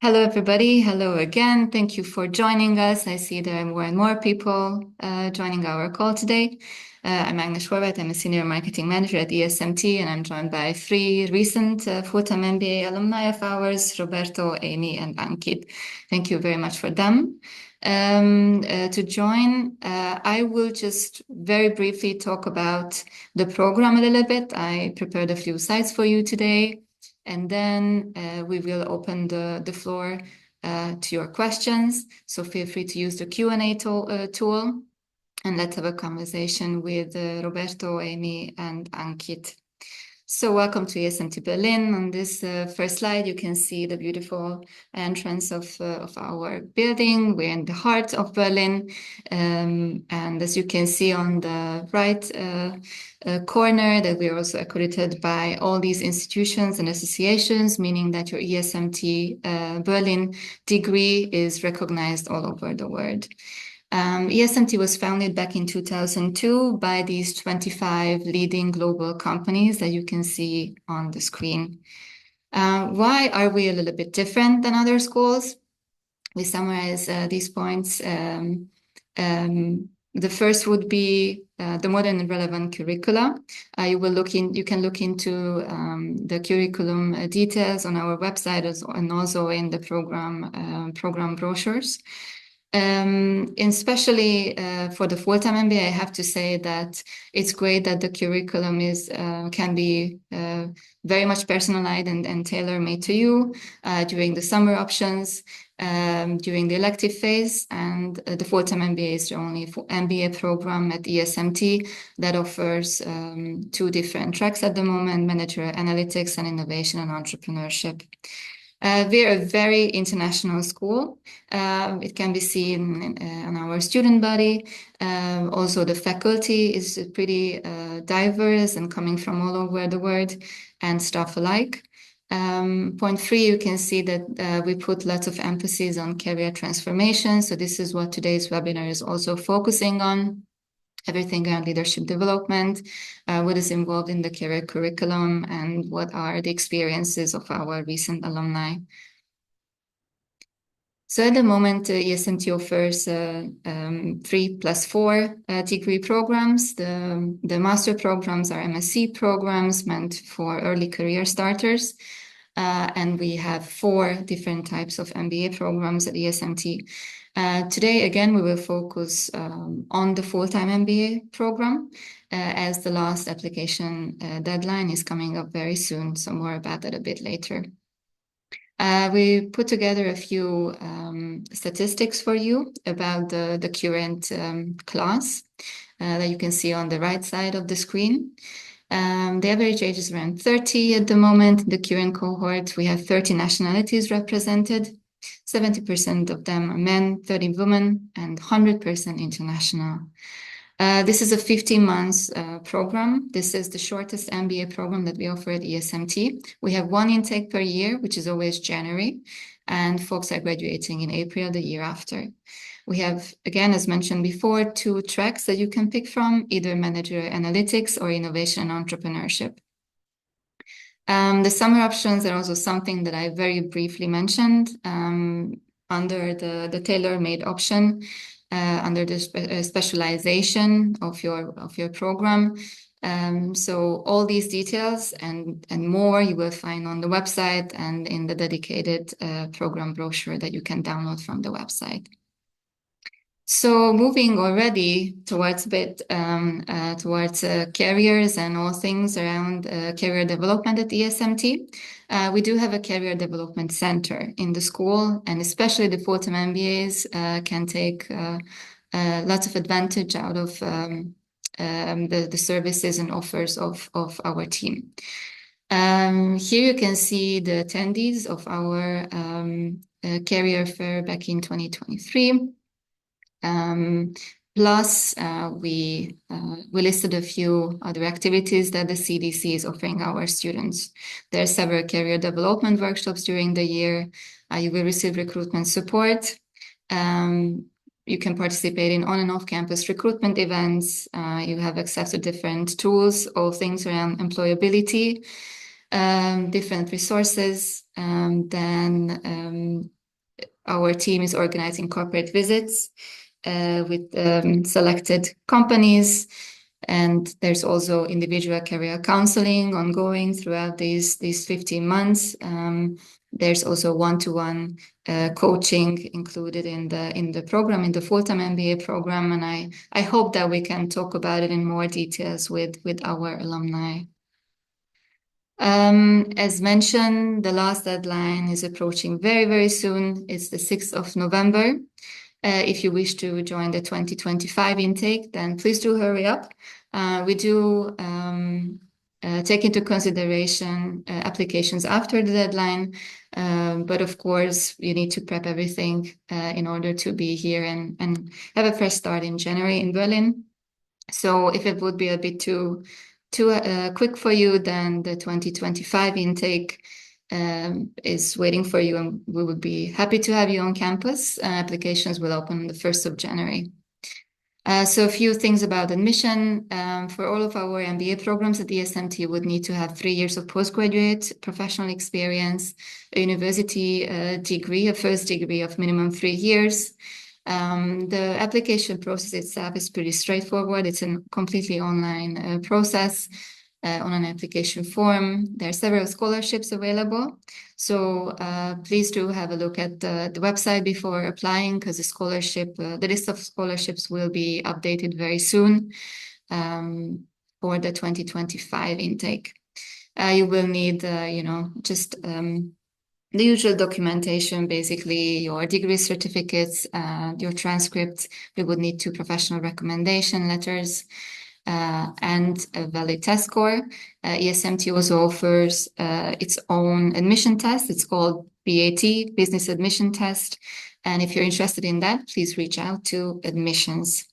Hello, everybody. Hello again. Thank you for joining us. I see there are more and more people joining our call today. I'm Agnes Horvath. I'm a senior marketing manager at ESMT, and I'm joined by three recent full-time MBA alumni of ours, Roberto, Aimee, and Ankit. Thank you very much for them. To join, I will just very briefly talk about the program a little bit. I prepared a few slides for you today. And then we will open the floor to your questions. So feel free to use the Q&A tool, and let's have a conversation with Roberto, Aimee, and Ankit. So welcome to ESMT Berlin. On this first slide, you can see the beautiful entrance of our building. We're in the heart of Berlin. And as you can see on the right corner, that we're also accredited by all these institutions and associations, meaning that your ESMT Berlin degree is recognized all over the world. ESMT was founded back in 2002 by these 25 leading global companies that you can see on the screen. Why are we a little bit different than other schools? We summarize these points. The first would be the modern and relevant curricula. You can look into the curriculum details on our website and also in the program brochures. Especially for the full-time MBA, I have to say that it's great that the curriculum can be very much personalized and tailor-made to you during the summer options, during the elective phase, and the full-time MBA is the only MBA program at ESMT that offers two different tracks at the moment: managerial analytics and innovation and entrepreneurship. We're a very international school. It can be seen in our student body. Also, the faculty is pretty diverse and coming from all over the world, and staff alike. Point 3, you can see that we put lots of emphasis on career transformation. So this is what today's webinar is also focusing on. Everything around leadership development, what is involved in the career curriculum, and what are the experiences of our recent alumni. So at the moment, ESMT offers 3+4 degree programs. The master programs are MSc programs meant for early career starters. And we have 4 different types of MBA programs at ESMT. Today, again, we will focus on the full-time MBA program as the last application deadline is coming up very soon. So more about that a bit later. We put together a few statistics for you about the current class that you can see on the right side of the screen. The average age is around 30 at the moment. The current cohort, we have 30 nationalities represented. 70% of them are men, 30 women, and 100% international. This is a 15 months program. This is the shortest MBA program that we offer at ESMT. We have 1 intake per year, which is always January, and folks are graduating in April the year after. We have, again, as mentioned before, 2 tracks that you can pick from, either managerial analytics or innovation and entrepreneurship. The summer options are also something that I very briefly mentioned under the tailor-made option, under the specialization of your program. So all these details and more you will find on the website and in the dedicated program brochure that you can download from the website. So moving already towards careers and all things around career development at ESMT, we do have a career development center in the school, and especially the full-time MBAs can take lots of advantage out of the services and offers of our team. Here you can see the attendees of our career fair back in 2023. Plus, we listed a few other activities that the CDC is offering our students. There are several career development workshops during the year. You will receive recruitment support. You can participate in on and off campus recruitment events. You have access to different tools, all things around employability, different resources. Then our team is organizing corporate visits with selected companies. And there's also individual career counseling ongoing throughout these 15 months. There's also one-to-one coaching included in the program, in the full-time MBA program, and I hope that we can talk about it in more details with our alumni. As mentioned, the last deadline is approaching very, very soon. It's the 6th of November. If you wish to join the 2025 intake, then please do hurry up. We do take into consideration applications after the deadline, but of course, you need to prep everything in order to be here and have a fresh start in January in Berlin. So if it would be a bit too quick for you, then the 2025 intake is waiting for you, and we would be happy to have you on campus. Applications will open on the 1st of January. So a few things about admission. For all of our MBA programs at ESMT, you would need to have 3 years of postgraduate professional experience, a university degree, a first degree of minimum 3 years. The application process itself is pretty straightforward. It's a completely online process on an application form. There are several scholarships available. So please do have a look at the website before applying, because the list of scholarships will be updated very soon for the 2025 intake. You will need, just the usual documentation, basically your degree certificates, your transcript. We would need 2 professional recommendation letters and a valid test score. ESMT also offers its own admission test. It's called BAT, Business Admission Test. And if you're interested in that, please reach out to admissions.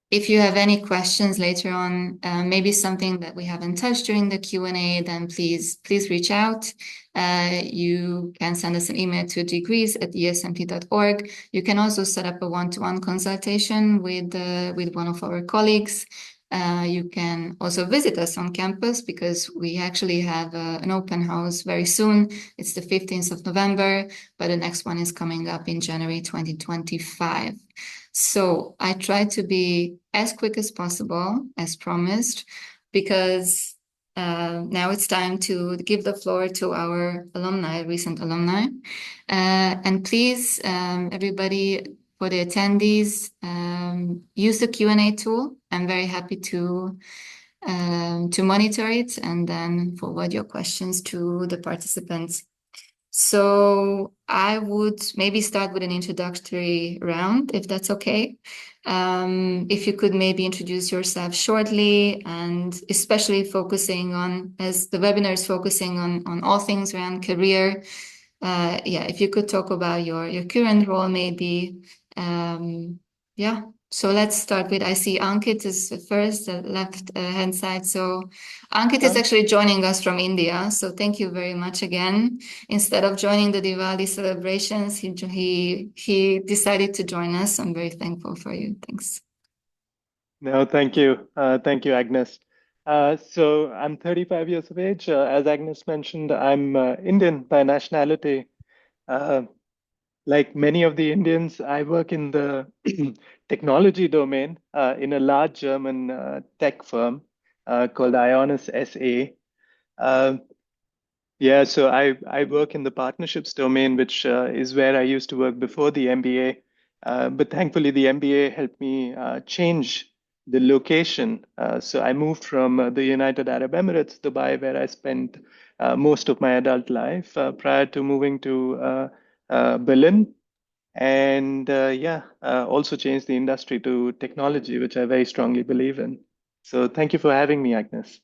If you have any questions later on, maybe something that we haven't touched during the Q&A, then please reach out. You can send us an email to degrees@esmt.org. You can also set up a one-to-one consultation with one of our colleagues. You can also visit us on campus, because we actually have an open house very soon. It's the 15th of November, but the next one is coming up in January 2025. So I try to be as quick as possible, as promised, because now it's time to give the floor to our alumni, recent alumni. And please, everybody, for the attendees, use the Q&A tool. I'm very happy to monitor it and then forward your questions to the participants. So I would maybe start with an introductory round, if that's okay. If you could maybe introduce yourself shortly, and especially focusing on, as the webinar is focusing on all things around career. If you could talk about your current role, maybe. So let's start with, I see Ankit is first, the left hand side. So Ankit is actually joining us from India. So thank you very much again. Instead of joining the Diwali celebrations, he decided to join us. I'm very thankful for you. Thanks. No, thank you. Thank you, Agnes. So I'm 35 years of age. As Agnes mentioned, I'm Indian by nationality. Like many of the Indians, I work in the technology domain in a large German tech firm called Ionis SA. So I work in the partnerships domain, which is where I used to work before the MBA. But thankfully, the MBA helped me change the location. So I moved from the United Arab Emirates, Dubai, where I spent most of my adult life prior to moving to Berlin. And also changed the industry to technology, which I very strongly believe in. So thank you for having me, Agnes.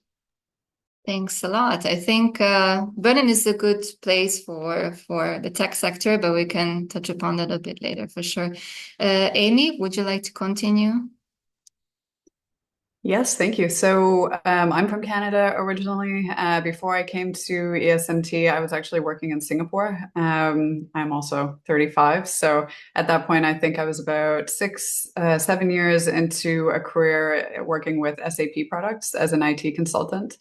Thanks a lot. I think Berlin is a good place for the tech sector, but we can touch upon that a bit later for sure. Aimee, would you like to continue? Yes, thank you. So I'm from Canada originally. Before I came to ESMT, I was actually working in Singapore. I'm also 35. So at that point, I think I was about 7 years into a career working with SAP products as an IT consultant.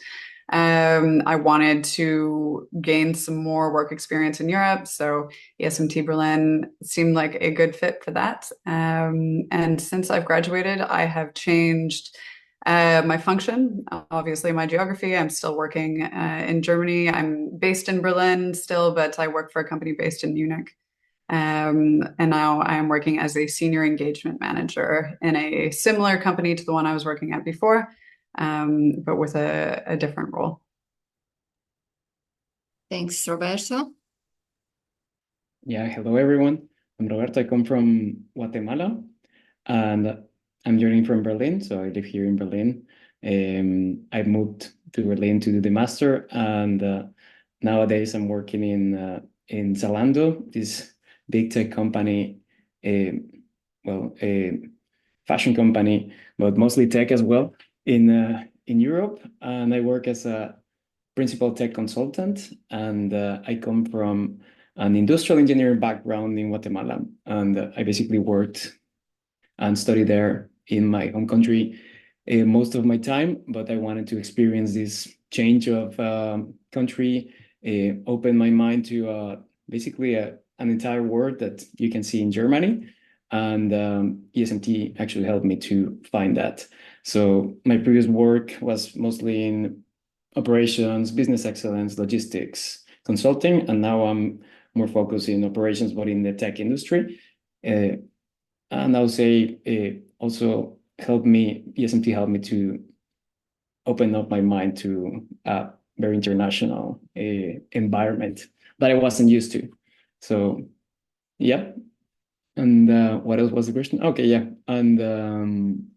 I wanted to gain some more work experience in Europe, so ESMT Berlin seemed like a good fit for that. And since I've graduated, I have changed my function, obviously my geography. I'm still working in Germany. I'm based in Berlin still, but I work for a company based in Munich. And now I am working as a senior engagement manager in a similar company to the one I was working at before, but with a different role. Thanks, Roberto. Yeah, hello everyone. I'm Roberto. I come from Guatemala, and I'm joining from Berlin, so I live here in Berlin. I moved to Berlin to do the master, and nowadays I'm working in Zalando, this big tech company, a fashion company, but mostly tech as well in Europe. And I work as a principal tech consultant, and I come from an industrial engineering background in Guatemala, and I basically worked and studied there in my home country most of my time, but I wanted to experience this change of country, open my mind to basically an entire world that you can see in Germany, and ESMT actually helped me to find that. So my previous work was mostly in operations, business excellence, logistics, consulting, and now I'm more focused in operations, but in the tech industry. And I'll say also ESMT helped me to open up my mind to a very international environment that I wasn't used to. So, yeah. And what else was the question? Okay, yeah. And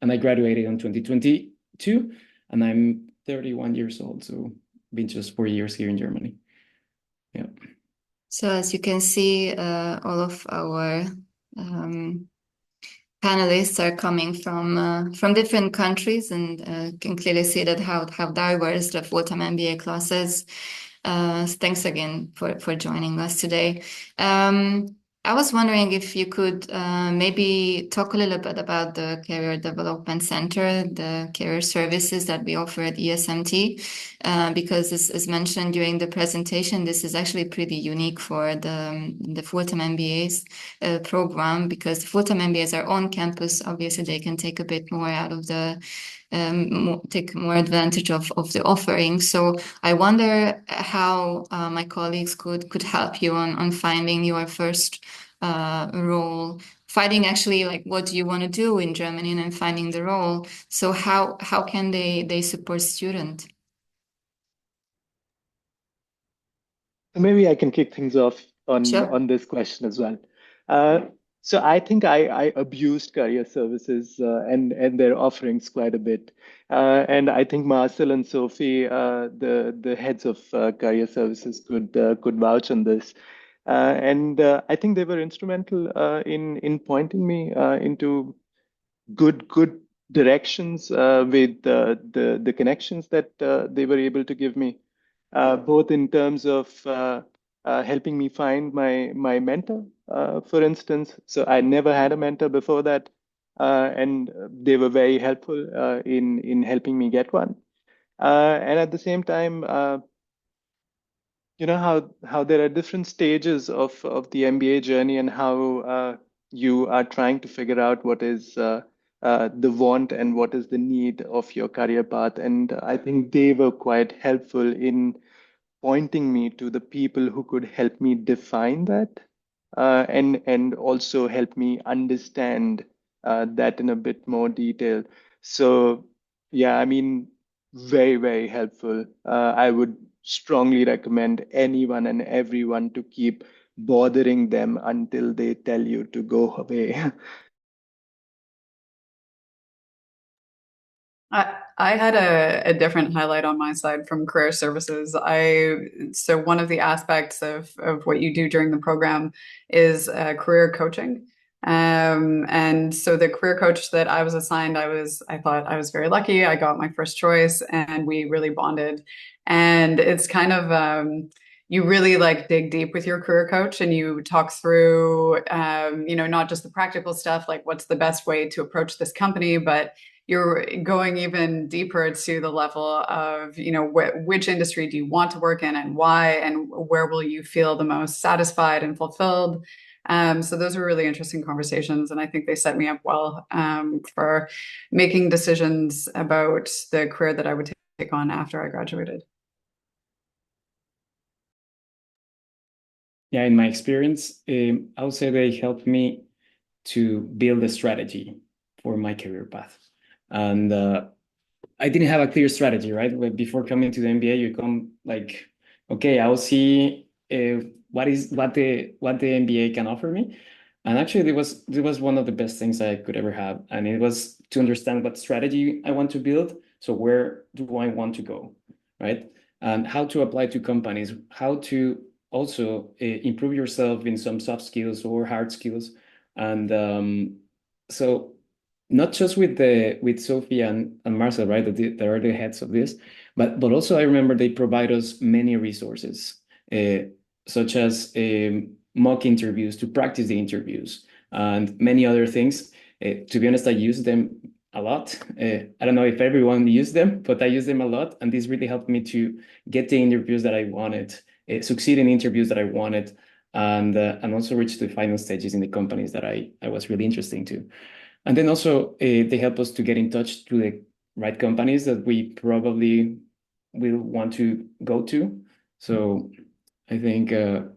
I graduated in 2022, and I'm 31 years old, so been just 4 years here in Germany. Yeah. So as you can see, all of our panelists are coming from different countries, and can clearly see that how diverse the full-time MBA class is. Thanks again for joining us today. I was wondering if you could maybe talk a little bit about the Career Development Center, the career services that we offer at ESMT, because as mentioned during the presentation, this is actually pretty unique for the full-time MBAs program, because the full-time MBAs are on campus. Obviously, they can take a bit more out of the take more advantage of the offering. So I wonder how my colleagues could help you on finding your first role, finding actually like what do you want to do in Germany, and then finding the role. So how can they support student? Maybe I can kick things off Sure. on this question as well. So I think I abused career services and their offerings quite a bit. And I think Marcel and Sophie, the heads of career services, could vouch on this. And I think they were instrumental in pointing me into good directions with the connections that they were able to give me, both in terms of helping me find my mentor, for instance. So I never had a mentor before that, and they were very helpful in helping me get one. And at the same time, you know how there are different stages of the MBA journey, and how you are trying to figure out what is the want and what is the need of your career path. And I think they were quite helpful in pointing me to the people who could help me define that, and also help me understand that in a bit more detail. So yeah, I mean, very, very helpful. I would strongly recommend anyone and everyone to keep bothering them until they tell you to go away. I had a different highlight on my side from career services. So one of the aspects of what you do during the program is career coaching. And so the career coach that I was assigned, I thought I was very lucky. I got my first choice, and we really bonded. And it's kind of you really like dig deep with your career coach, and you talk through not just the practical stuff, like what's the best way to approach this company, but you're going even deeper to the level of, you know, which industry do you want to work in and why, and where will you feel the most satisfied and fulfilled. So those were really interesting conversations, and I think they set me up well for making decisions about the career that I would take on after I graduated. Yeah, in my experience, I would say they helped me to build a strategy for my career path. And I didn't have a clear strategy, right? Like before coming to the MBA, you come like, okay, I'll see what the MBA can offer me. And actually, it was one of the best things I could ever have. And it was to understand what strategy I want to build. So where do I want to go, right? And how to apply to companies, how to also improve yourself in some soft skills or hard skills. And so not just with Sophie and Marcel, right? That are the heads of this, but also I remember they provide us many resources, such as mock interviews to practice the interviews and many other things. To be honest, I use them a lot. I don't know if everyone used them, but I use them a lot, and this really helped me to get the interviews that I wanted, succeed in interviews that I wanted, and also reach the final stages in the companies that I was really interested to. And then also they help us to get in touch to the right companies that we probably will want to go to. So I think their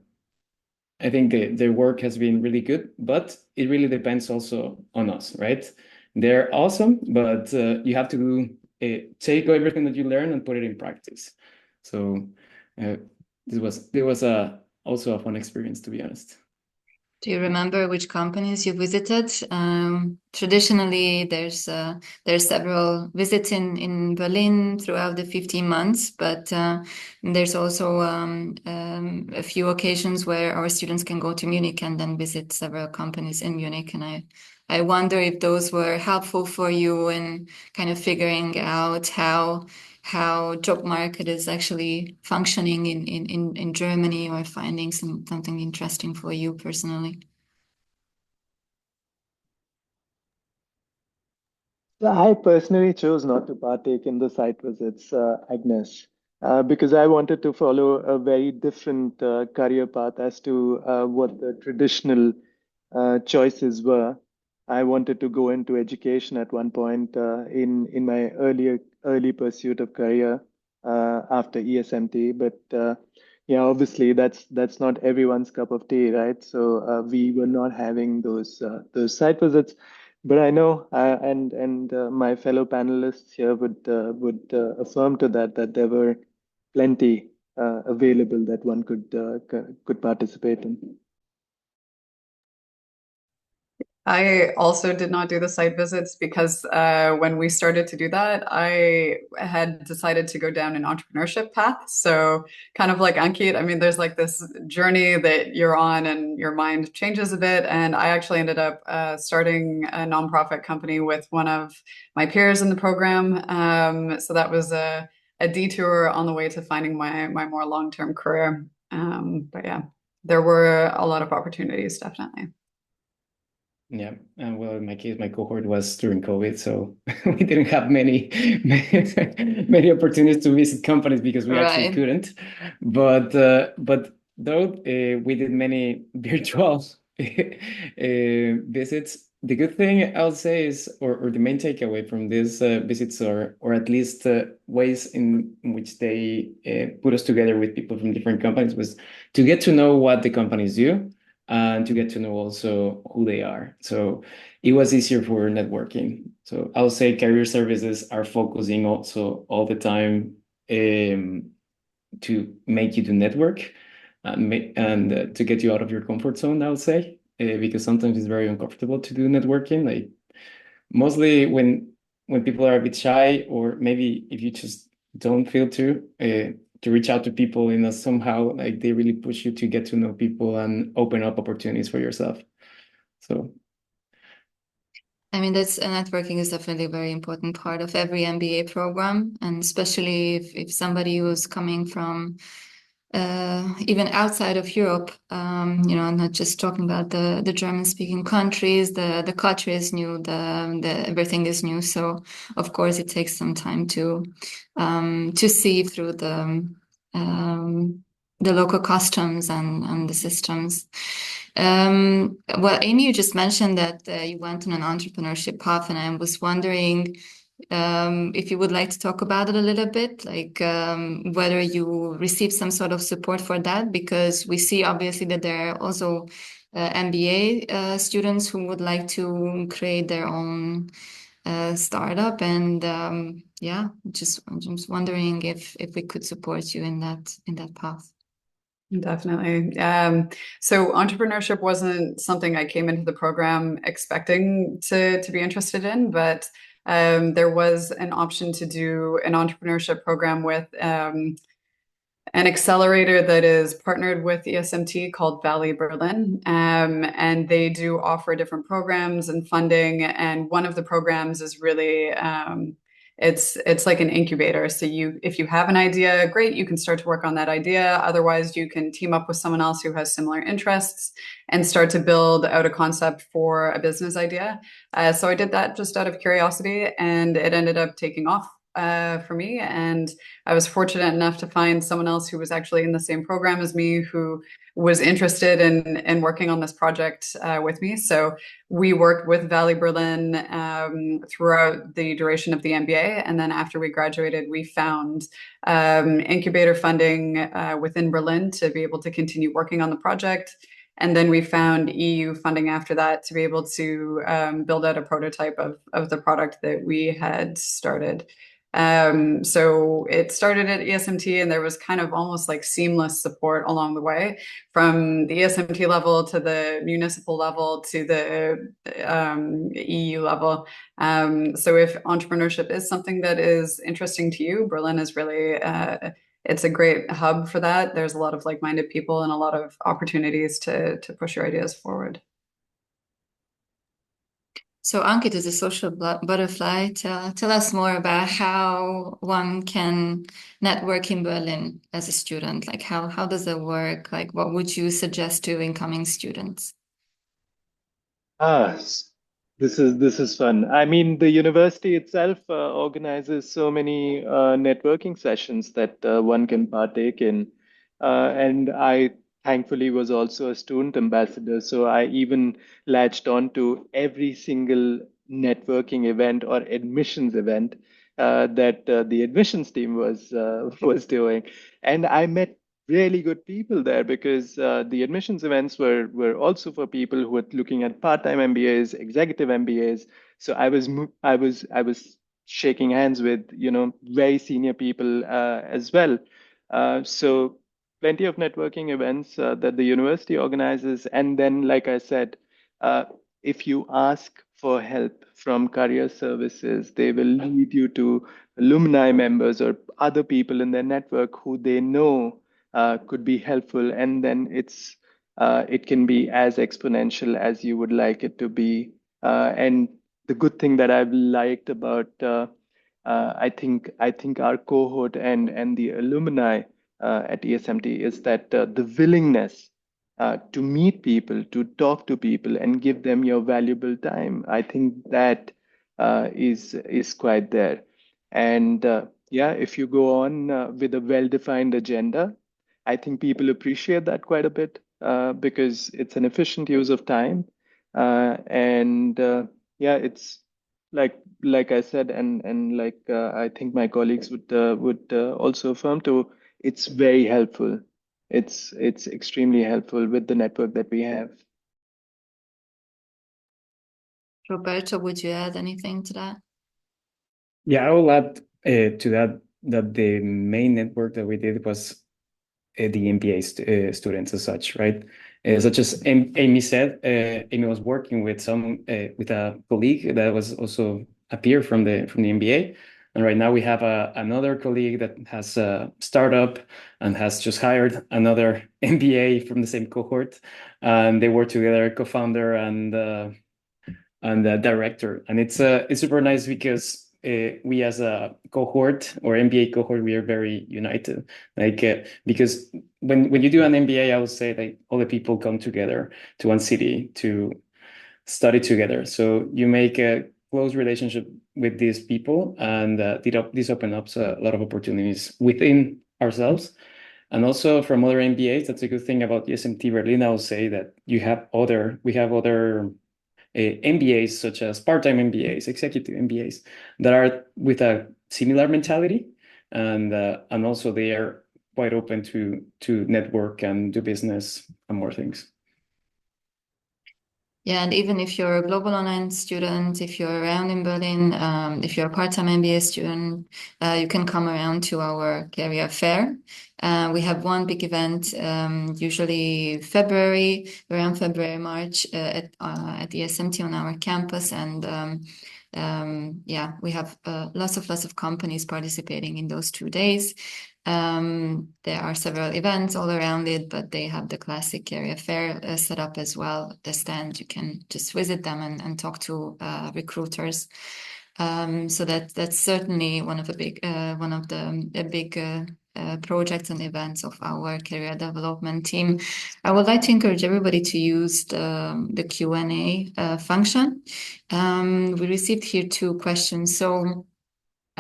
work has been really good, but it really depends also on us, right? They're awesome, but you have to take everything that you learn and put it in practice. So it was also a fun experience, to be honest. Do you remember which companies you visited? Traditionally, there's several visits in Berlin throughout the 15 months, but there's also a few occasions where our students can go to Munich and then visit several companies in Munich. And I wonder if those were helpful for you in kind of figuring out how job market is actually functioning in Germany, or finding something interesting for you personally. I personally chose not to partake in the site visits, Agnes, because I wanted to follow a very different career path as to what the traditional choices were. I wanted to go into education at one point in my early pursuit of career after ESMT, but yeah, obviously that's not everyone's cup of tea, right? So we were not having those site visits. But I know, and my fellow panelists here would affirm to that there were plenty available that one could participate in. I also did not do the site visits because when we started to do that, I had decided to go down an entrepreneurship path. So kind of like Ankit, I mean, there's like this journey that you're on and your mind changes a bit. And I actually ended up starting a nonprofit company with one of my peers in the program. So that was a detour on the way to finding my more long-term career. But yeah, there were a lot of opportunities, definitely. Yeah, and well, in my case, my cohort was during COVID, so we didn't have many opportunities to visit companies because we actually couldn't. But though we did many virtual visits. The good thing I'll say is, or the main takeaway from these visits, or at least ways in which they put us together with people from different companies, was to get to know what the companies do, and to get to know also who they are. So it was easier for networking. So I'll say career services are focusing also all the time to make you to network and to get you out of your comfort zone, I would say, because sometimes it's very uncomfortable to do networking. Like mostly when people are a bit shy, or maybe if you just don't feel to reach out to people, somehow like they really push you to get to know people and open up opportunities for yourself. So I mean, networking is definitely a very important part of every MBA program, and especially if somebody who's coming from even outside of Europe, not just talking about the German-speaking countries, the culture is new, the everything is new. So of course it takes some time to see through the local customs and the systems. Well, Aimee, you just mentioned that you went on an entrepreneurship path, and I was wondering if you would like to talk about it a little bit, like whether you received some sort of support for that, because we see obviously that there are also MBA students who would like to create their own startup, and I'm just wondering if we could support you in that path. Definitely. So entrepreneurship wasn't something I came into the program expecting to be interested in, but there was an option to do an entrepreneurship program with an accelerator that is partnered with ESMT called Vali Berlin. And they do offer different programs and funding. And one of the programs is really it's like an incubator. So if you have an idea, great, you can start to work on that idea. Otherwise, you can team up with someone else who has similar interests and start to build out a concept for a business idea. So I did that just out of curiosity, and it ended up taking off for me. And I was fortunate enough to find someone else who was actually in the same program as me, who was interested in working on this project with me. So we worked with Vali Berlin throughout the duration of the MBA. And then after we graduated, we found incubator funding within Berlin to be able to continue working on the project. And then we found EU funding after that to be able to build out a prototype of the product that we had started. So it started at ESMT, and there was kind of almost like seamless support along the way, from the ESMT level to the municipal level to the EU level. So if entrepreneurship is something that is interesting to you, Berlin is really it's a great hub for that. There's a lot of like-minded people and a lot of opportunities to push your ideas forward. So Ankit is a social butterfly. Tell us more about how one can network in Berlin as a student. Like how does it work? Like what would you suggest to incoming students? This is fun. I mean, the university itself organizes so many networking sessions that one can partake in, and I thankfully was also a student ambassador, so I even latched on to every single networking event or admissions event that the admissions team was doing, and I met really good people there, because the admissions events were also for people who were looking at part-time MBAs, executive MBAs. So I was shaking hands with very senior people as well. So plenty of networking events that the university organizes, and then, like I said, uh, if you ask for help from career services, they will lead you to alumni members or other people in their network who they know could be helpful, and then it can be as exponential as you would like it to be. And the good thing that I've liked about I think our cohort and the alumni at ESMT is that the willingness to meet people, to talk to people, and give them your valuable time. I think that is quite there. And yeah, if you go on with a well-defined agenda, I think people appreciate that quite a bit because it's an efficient use of time. And yeah, it's like I said, and like I think my colleagues would also affirm to, it's very helpful. It's extremely helpful with the network that we have. Roberto, would you add anything to that? Yeah, I will add to that the main network that we did was the MBA students as such, right? Such as Aimee said, Aimee was working with with a colleague that was also a peer from the MBA, and right now we have another colleague that has a startup and has just hired another MBA from the same cohort, and they work together, co-founder and director, and it's super nice because we as a cohort or MBA cohort, we are very united. Like because when you do an MBA, I would say like all the people come together to one city to study together. So you make a close relationship with these people, and this opens up a lot of opportunities within ourselves. And also from other MBAs, that's a good thing about ESMT Berlin. I would say that we have other MBAs, such as part-time MBAs, executive MBAs, that are with a similar mentality, and also they are quite open to network and do business and more things. Yeah, and even if you're a global online student, if you're around in Berlin, if you're a part-time MBA student, you can come around to our career fair. We have one big event, usually February, around February, March, at ESMT on our campus, and yeah, we have lots of companies participating in those 2 days. There are several events all around it, but they have the classic area fair set up as well. The stand, you can just visit them and talk to recruiters. So that's certainly one of the big projects and events of our career development team. I would like to encourage everybody to use the Q&A function. We received here 2 questions. So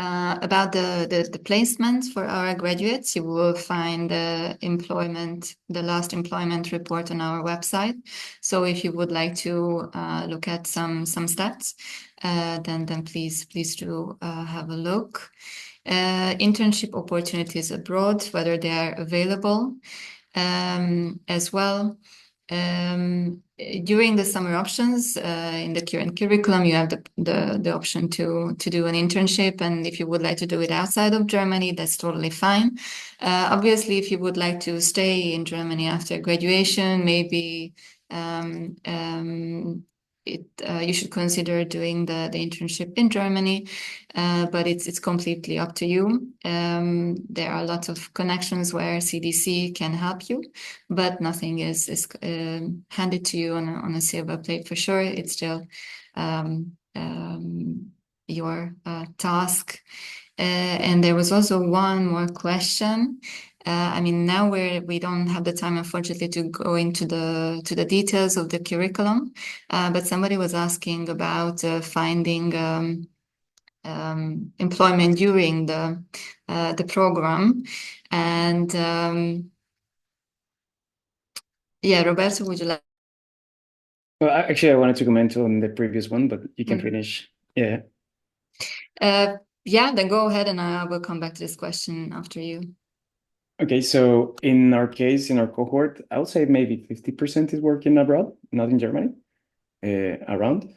about the placement for our graduates, you will find the last employment report on our website. So if you would like to look at some stats, then please do have a look. Internship opportunities abroad, whether they are available as well. During the summer options in the current curriculum, you have the option to do an internship, and if you would like to do it outside of Germany, that's totally fine. Obviously, if you would like to stay in Germany after graduation, maybe you should consider doing the internship in Germany, but it's completely up to you. There are lots of connections where CDC can help you, but nothing is handed to you on a silver plate for sure. It's still your task. And there was also one more question. I mean, now we don't have the time, unfortunately, to go into the details of the curriculum, but somebody was asking about finding employment during the program, and yeah, Roberto, would you like? Well, actually, I wanted to comment on the previous one, but you can finish. Yeah. Yeah, then go ahead, and I will come back to this question after you. Okay, so in our case, in our cohort, I would say maybe 50% is working abroad, not in Germany, around.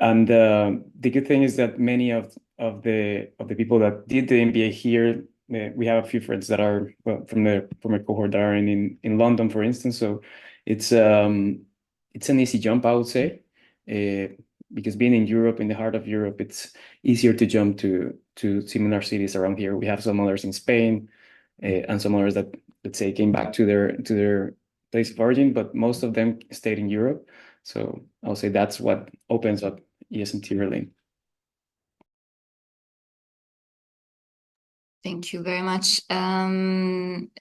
And the good thing is that many of the people that did the MBA here, we have a few friends that are from a cohort that are in London, for instance. So it's an easy jump, I would say, because being in Europe, in the heart of Europe, it's easier to jump to similar cities around here. We have some others in Spain. And some others that, let's say, came back to their place of origin, but most of them stayed in Europe. So I'll say that's what opens up ESMT Berlin. Thank you very much.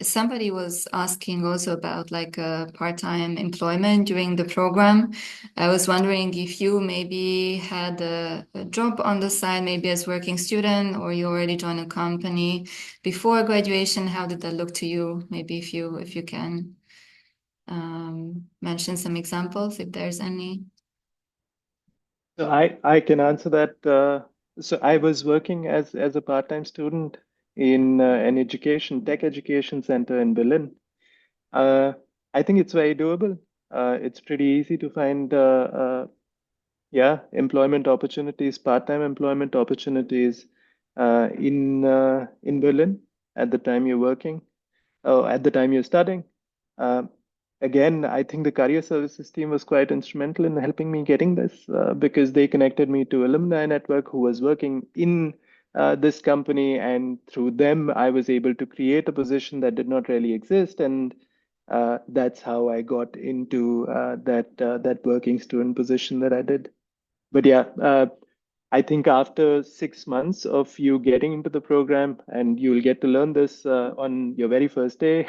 Somebody was asking also about like part-time employment during the program. I was wondering if you maybe had a job on the side, maybe as working student, or you already joined a company before graduation. How did that look to you? Maybe if you can mention some examples, if there's any. So I can answer that. So I was working as a part-time student in an tech education center in Berlin. I think it's very doable. It's pretty easy to find, employment opportunities, part-time employment opportunities in Berlin at the time you're working, or at the time you're studying. Again, I think the career services team was quite instrumental in helping me getting this because they connected me to alumni network who was working in this company, and through them, I was able to create a position that did not really exist, and that's how I got into that working student position that I did. But yeah, I think after 6 months of you getting into the program, and you'll get to learn this on your very first day,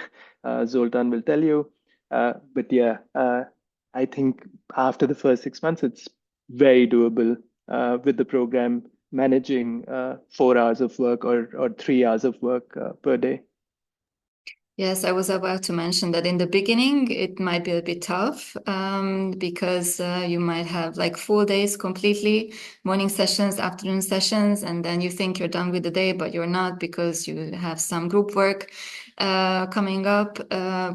Zoltan will tell you. But yeah, I think after the first 6 months, it's very doable with the program managing 4 hours of work or 3 hours of work per day. Yes, I was about to mention that in the beginning, it might be a bit tough because you might have like full days completely, morning sessions, afternoon sessions, and then you think you're done with the day, but you're not because you have some group work coming up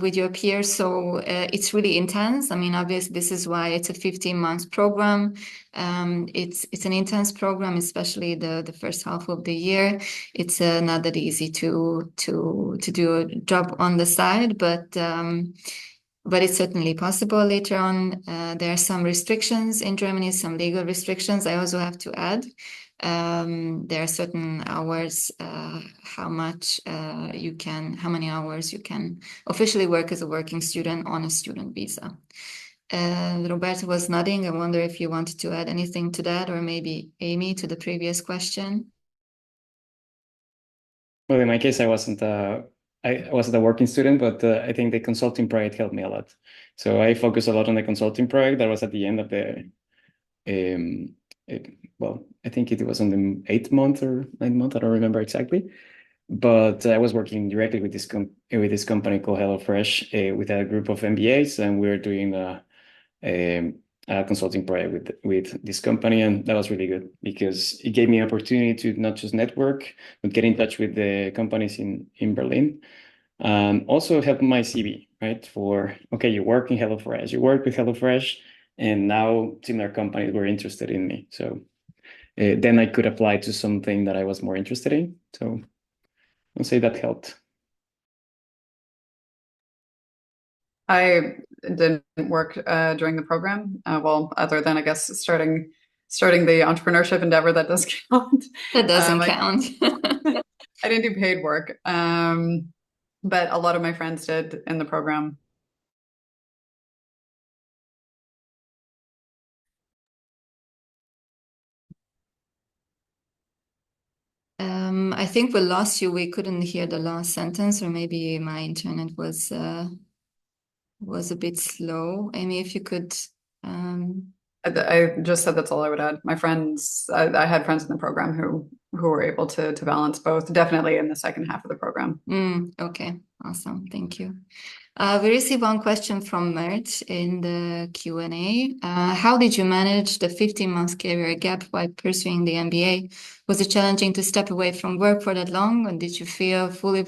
with your peers. So it's really intense. I mean, obviously, this is why it's a 15-month program. It's an intense program, especially the first half of the year. It's not that easy to do a job on the side, but it's certainly possible later on. There are some restrictions in Germany, some legal restrictions. I also have to add there are certain hours, how many hours you can officially work as a working student on a student visa. Roberto was nodding. I wonder if you wanted to add anything to that, or maybe Aimee to the previous question. Well, in my case, I wasn't a working student, but I think the consulting project helped me a lot. So I focused a lot on the consulting project that was at the end of the, I think it was on the 8th month or 9th month. I don't remember exactly. But I was working directly with this company called HelloFresh with a group of MBAs, and we were doing a consulting project with this company, and that was really good because it gave me an opportunity to not just network, but get in touch with the companies in Berlin, and also help my CV, right? You work in HelloFresh, you work with HelloFresh, and now similar companies were interested in me. So then I could apply to something that I was more interested in. So I'll say that helped. I didn't work during the program. Well, other than I guess starting the entrepreneurship endeavor, that does count. That doesn't count. I didn't do paid work, but a lot of my friends did in the program. I think we lost you. We couldn't hear the last sentence, or maybe my internet was a bit slow. Aimee, if you could. I just said that's all I would add. My friends, I had friends in the program who were able to balance both, definitely in the second half of the program. Okay, awesome. Thank you. We received one question from Mert in the Q&A. How did you manage the 15-month career gap while pursuing the MBA? Was it challenging to step away from work for that long, or did you feel fully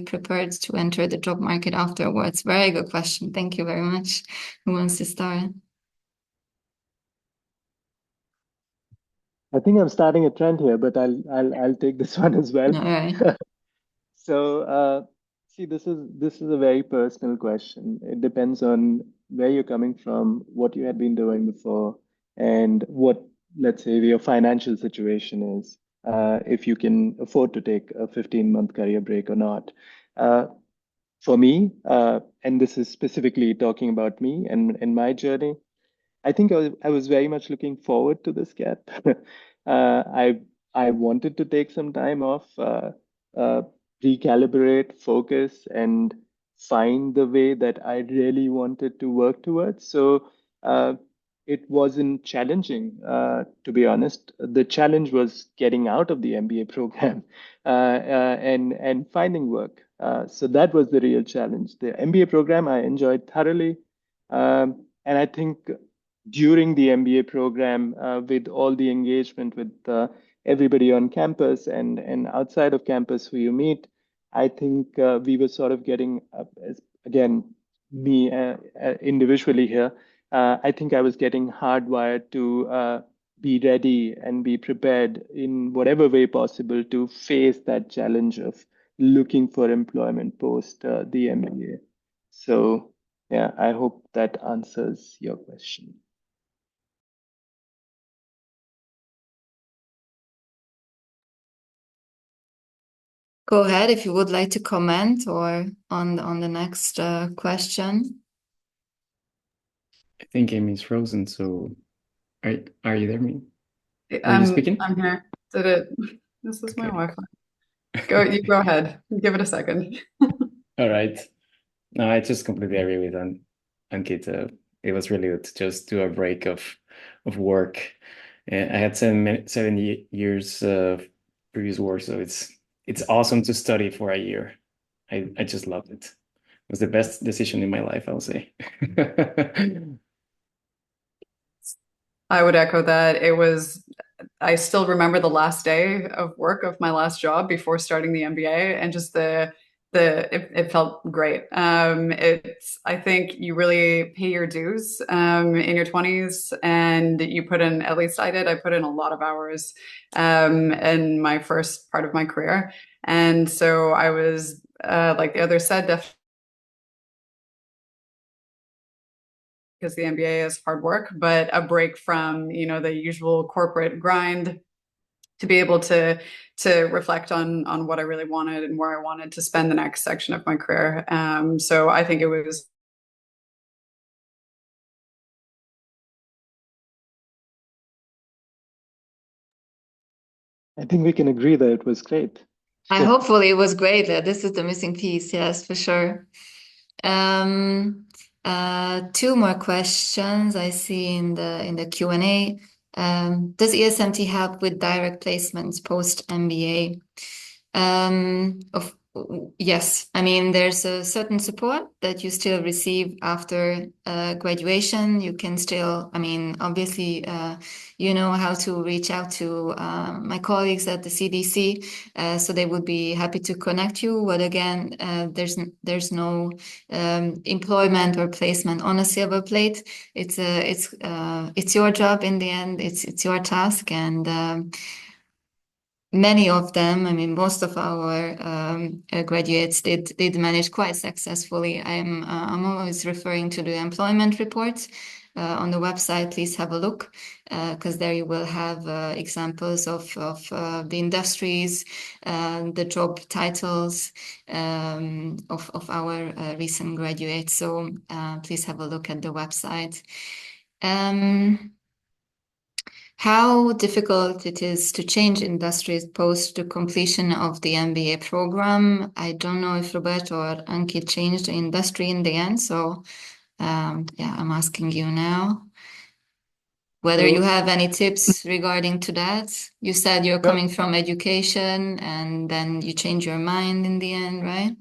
prepared to enter the job market afterwards? Very good question. Thank you very much. Who wants to start? I think I'm starting a trend here, but I'll take this one as well. All right. So see, this is a very personal question. It depends on where you're coming from, what you had been doing before, and what, let's say, your financial situation is, if you can afford to take a 15-month career break or not. For me, and this is specifically talking about me and my journey, I think I was very much looking forward to this gap. I wanted to take some time off, recalibrate, focus, and find the way that I really wanted to work towards. So it wasn't challenging, to be honest. The challenge was getting out of the MBA program and finding work. So that was the real challenge. The MBA program I enjoyed thoroughly, and I think during the MBA program, with all the engagement with everybody on campus and outside of campus who you meet, I think we were sort of getting, again, me individually here, I think I was getting hardwired to be ready and be prepared in whatever way possible to face that challenge of looking for employment post the MBA. So yeah, I hope that answers your question. Go ahead if you would like to comment or on the next question. I think Aimee's frozen, so Are you there, me? Are you speaking? I'm here. Did it? This is my Okay. Wi-Fi. You go ahead. Give it a second. All right. No, I just completely agree with Ankit. It was really good to just do a break of work. I had 7 years of previous work, so it's awesome to study for a year. I just loved it. It was the best decision in my life, I'll say. I would echo that. I still remember the last day of work of my last job before starting the MBA, and just it felt great. I think you really pay your dues in your 20s, and you put in, at least I did, I put in a lot of hours in my first part of my career. And so I was, like the others said, definitely, because the MBA is hard work, but a break from, the usual corporate grind, to be able to reflect on what I really wanted and where I wanted to spend the next section of my career. So I think it was. I think we can agree that it was great. Hopefully it was great. This is the missing piece. Yes, for sure. Two more questions I see in the Q&A. Does ESMT help with direct placements post MBA? Yes, I mean, there's a certain support that you still receive after graduation. You can still, I mean, obviously, you know how to reach out to my colleagues at the CDC, so they would be happy to connect you. But again, there's no employment or placement on a silver plate. It's your job in the end. It's your task, and many of them, I mean, most of our graduates did manage quite successfully. I'm always referring to the employment reports on the website. Please have a look, because there you will have examples of the industries, the job titles of our recent graduates. So please have a look at the website. How difficult it is to change industries post the completion of the MBA program. I don't know if Roberto or Ankit changed the industry in the end. So yeah, I'm asking you now whether you have any tips regarding to that. You said you're coming from education and then you change your mind in the end, right?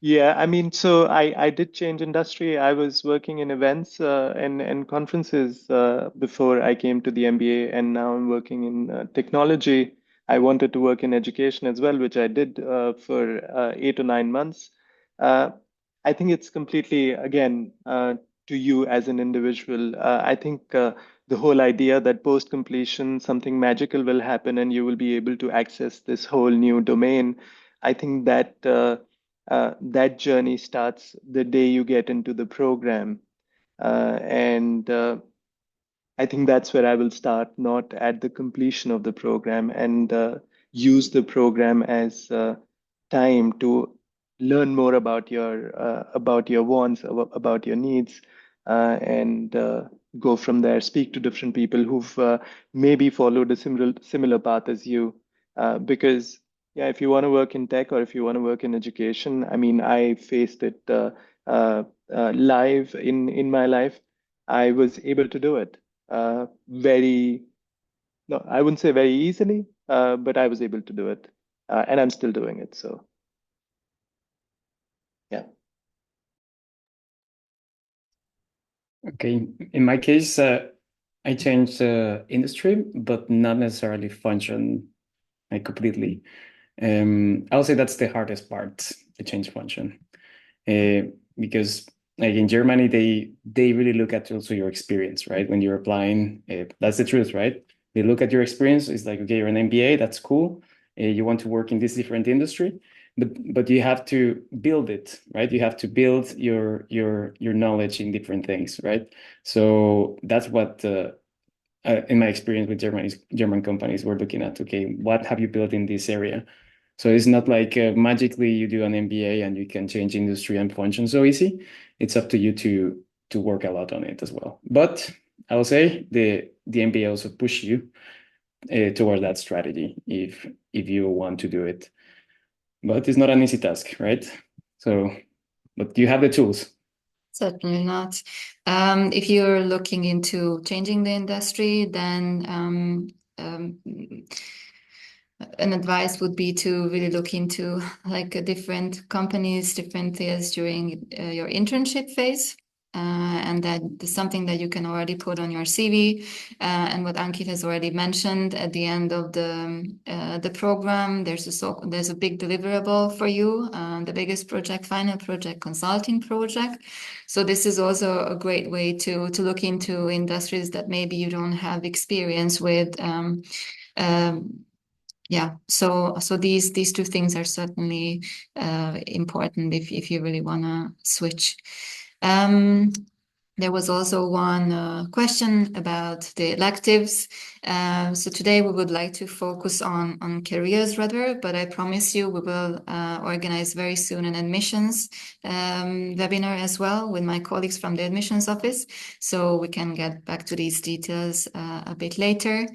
Yeah, I mean, so I did change industry. I was working in events and conferences before I came to the MBA, and now I'm working in technology. I wanted to work in education as well, which I did for 8 or 9 months. Uh, I think it's completely, again, to you as an individual. I think the whole idea that post completion, something magical will happen and you will be able to access this whole new domain. I think that. That journey starts the day you get into the program. And I think that's where I will start, not at the completion of the program, and use the program as time to learn more about your wants, about your needs, and go from there. Speak to different people who've maybe followed a similar path as you, because yeah, if you want to work in tech or if you want to work in education, I mean, I faced it live in my life. I was able to do it very, no, I wouldn't say very easily, but I was able to do it, and I'm still doing it. So, yeah. Okay, in my case, I changed industry, but not necessarily function completely. I would say that's the hardest part, the change function, because like in Germany, they really look at also your experience, right? When you're applying, that's the truth, right? They look at your experience. It's like, okay, you're an MBA, that's cool. You want to work in this different industry, but you have to build it, right? You have to build your knowledge in different things, right? So that's what in my experience with German companies, we're looking at, okay, what have you built in this area? So it's not like magically you do an MBA and you can change industry and function so easy. It's up to you to work a lot on it as well. But I would say the MBA also push you toward that strategy if you want to do it. But it's not an easy task, right? So, but you have the tools. Certainly not. If you're looking into changing the industry, then an advice would be to really look into like different companies, different fields during your internship phase. And that is something that you can already put on your CV. And what Ankit has already mentioned, at the end of the program, there's a big deliverable for you, the biggest project, final project, consulting project. So this is also a great way to look into industries that maybe you don't have experience with. Yeah, so these two things are certainly important if you really want to switch. There was also one question about the electives. So today we would like to focus on careers rather, but I promise you we will organize very soon an admissions webinar as well with my colleagues from the admissions office. So we can get back to these details a bit later.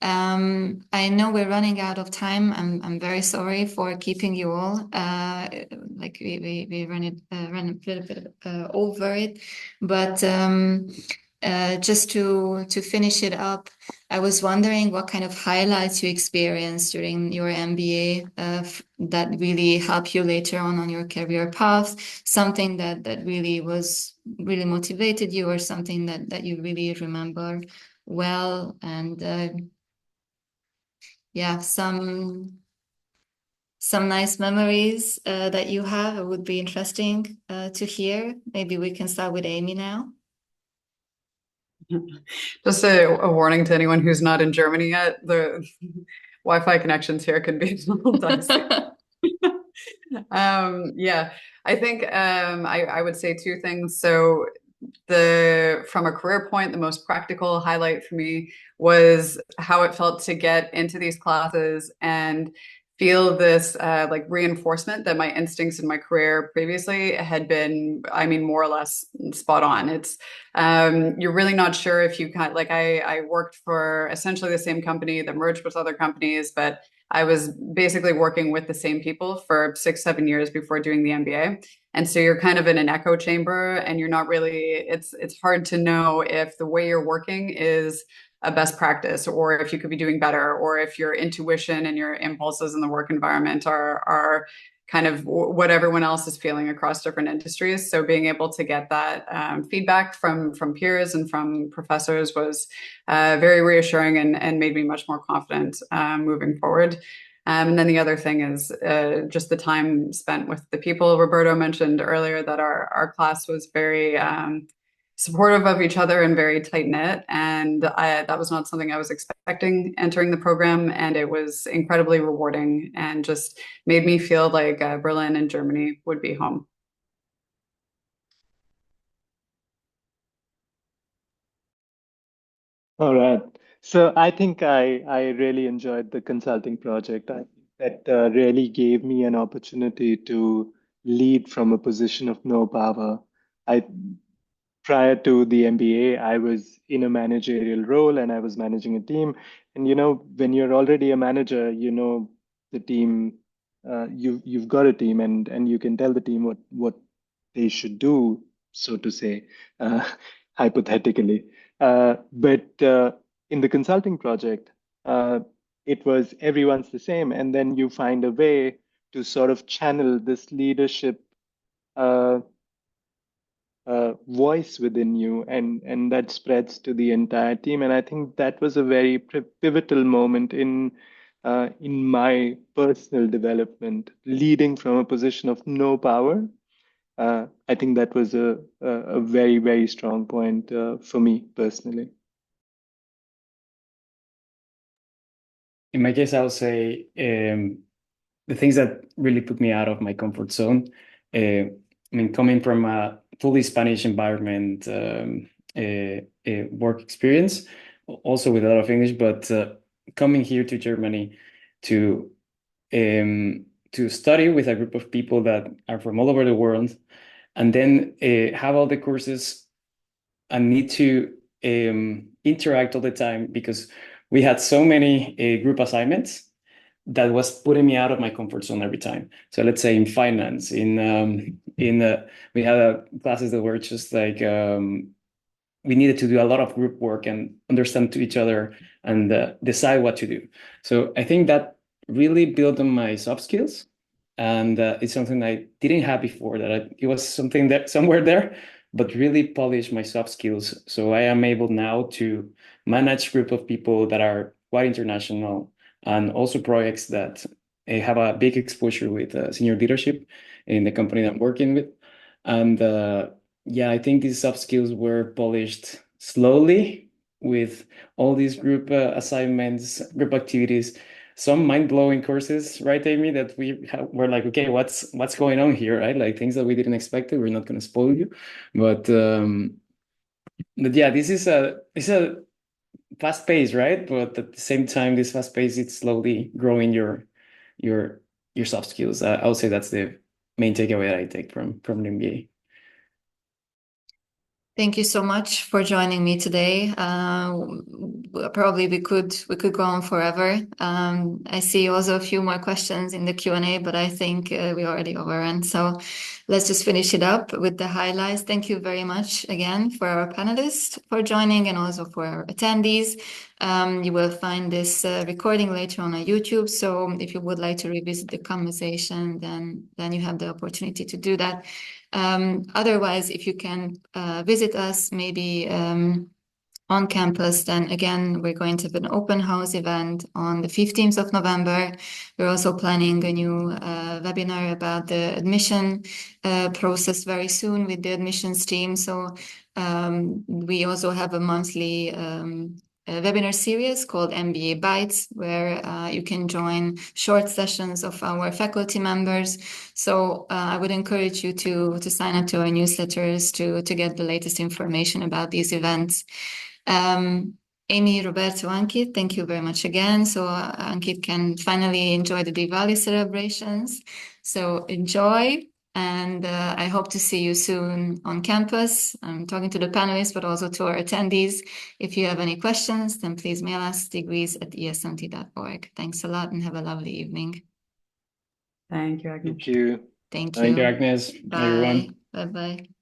I know we're running out of time. I'm very sorry for keeping you all. Like we ran a little bit over it, but just to finish it up, I was wondering what kind of highlights you experienced during your MBA that really helped you later on your career path. Something that really motivated you, or something that you really remember well, and yeah, some nice memories that you have. It would be interesting to hear. Maybe we can start with Aimee now. Just a warning to anyone who's not in Germany yet, the Wi-Fi connections here can be a little dicey. Yeah, I think I would say two things. So from a career point, the most practical highlight for me was how it felt to get into these classes and feel this like reinforcement that my instincts in my career previously had been, I mean, more or less spot on. It's you're really not sure if you kind like I worked for essentially the same company that merged with other companies, but I was basically working with the same people for 6-7 years before doing the MBA. And so you're kind of in an echo chamber, and you're not really, it's hard to know if the way you're working is a best practice, or if you could be doing better, or if your intuition and your impulses in the work environment are kind of what everyone else is feeling across different industries. So being able to get that feedback from peers and from professors was very reassuring and made me much more confident moving forward. And then the other thing is just the time spent with the people. Roberto mentioned earlier that our class was very supportive of each other and very tight-knit. And that was not something I was expecting entering the program. And it was incredibly rewarding and just made me feel like Berlin and Germany would be home. All right. So I think I really enjoyed the consulting project. That really gave me an opportunity to lead from a position of no power. I Prior to the MBA, I was in a managerial role and I was managing a team. And when you're already a manager, the team, you've got a team, and you can tell the team what they should do, so to say, hypothetically. But in the consulting project, it was everyone's the same, and then you find a way to sort of channel this leadership uh, voice within you, and that spreads to the entire team. And I think that was a very pivotal moment in my personal development, leading from a position of no power. I think that was a very, very strong point for me personally. In my case, I'll say the things that really put me out of my comfort zone. I mean, coming from a fully Spanish environment, work experience, also with a lot of English, but coming here to Germany to study with a group of people that are from all over the world, and then have all the courses and need to interact all the time because we had so many group assignments that was putting me out of my comfort zone every time. So let's say in finance, we had classes that were just like we needed to do a lot of group work and understand to each other and decide what to do. So I think that really built on my soft skills, and it's something I didn't have before. It was something that somewhere there, but really polished my soft skills. So I am able now to manage a group of people that are quite international, and also projects that have a big exposure with senior leadership in the company that I'm working with. And yeah, I think these soft skills were polished slowly with all these group assignments, group activities, some mind-blowing courses, right, Aimee, that were like, okay, what's going on here, right? Like things that we didn't expect. We're not going to spoil you, but yeah, this is a fast pace, right? But at the same time, this fast pace, it's slowly growing your soft skills. I would say that's the main takeaway that I take from the MBA. Thank you so much for joining me today. Probably we could go on forever. I see also a few more questions in the Q&A, but I think we already overran. So let's just finish it up with the highlights. Thank you very much again for our panelists for joining and also for our attendees. You will find this recording later on YouTube. So if you would like to revisit the conversation, then you have the opportunity to do that. Otherwise, if you can visit us maybe on campus, then again, we're going to have an open house event on the 15th of November. We're also planning a new webinar about the admission process very soon with the admissions team. So we also have a monthly a webinar series called MBA Bites, where you can join short sessions of our faculty members. So I would encourage you to sign up to our newsletters to get the latest information about these events. Aimee, Roberto, Ankit, thank you very much again. So Ankit can finally enjoy the Diwali celebrations. So enjoy. And I hope to see you soon on campus. I'm talking to the panelists, but also to our attendees. If you have any questions, then please mail us degrees@esmt.org. Thanks a lot and have a lovely evening. Thank you, Agnes. Thank you. Thank you. Thank you, Agnes. Bye. Everyone. Bye-bye.